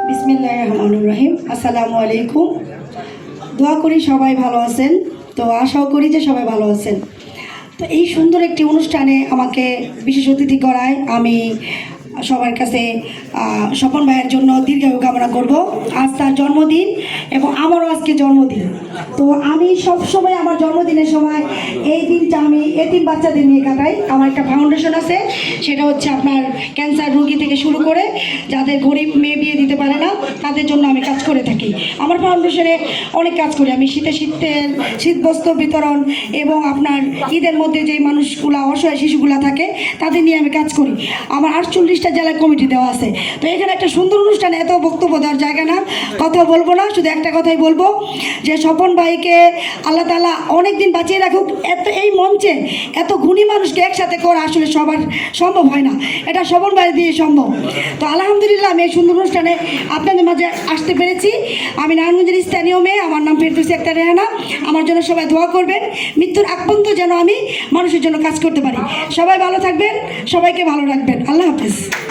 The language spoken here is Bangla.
বিসমিল্লাহির রহমানির রহিম। আসসালামু আলাইকুম। দোয়া করি সবাই ভালো আছেন, তো আশাও করি যে সবাই ভালো আছেন। তো এই সুন্দর একটি অনুষ্ঠানে আমাকে বিশেষ অতিথি করায় আমি সবার কাছে স্বপন ভাইয়ের জন্য দীর্ঘায়ু কামনা করব। আজ তার জন্মদিন এবং আমারও আজকে জন্মদিন। তো আমি সবসময় আমার জন্মদিনের সময় এই দিনটা আমি এতিম বাচ্চাদের নিয়ে কাটাই। আমার একটা ফাউন্ডেশন আছে, সেটা হচ্ছে আপনার ক্যান্সার রোগী থেকে শুরু করে যাদের গরিব মেয়ে বিয়ে দিতে পারে না তাদের জন্য আমি কাজ করে থাকি। আমার ফাউন্ডেশনে অনেক কাজ করি আমি, শীতবস্ত্র বিতরণ এবং আপনার ঈদের মধ্যে যে মানুষগুলা অসহায় শিশুগুলা থাকে তাদের নিয়ে আমি কাজ করি। আমার 48টা জেলায় কমিটি দেওয়া আছে। তো এখানে একটা সুন্দর অনুষ্ঠান, এত বক্তব্য দেওয়ার জায়গা না, কথা বলবো না, শুধু একটা কথাই বলবো যে স্বপন ভাইকে আল্লাহ তাআলা অনেক দিন বাঁচিয়ে রাখুক। এই মঞ্চে এত গুণী মানুষকে একসাথে করা আসলে সবার সম্ভব হয় না, এটা স্বপন ভাই দিয়ে সম্ভব। তো আলহামদুলিল্লাহ আমি এই সুন্দর অনুষ্ঠানে আপনাদের মাঝে আসতে পেরেছি। আমি নারায়ণগঞ্জের স্থানীয় মেয়ে, আমার নাম ফেরদৌসী আক্তার রেহানা। আমার জন্য সবাই দোয়া করবেন, মৃত্যুর আগ পর্যন্ত যেন আমি মানুষের জন্য কাজ করতে পারি। সবাই ভালো থাকবেন, সবাইকে ভালো রাখবেন। আল্লাহ হাফেজ।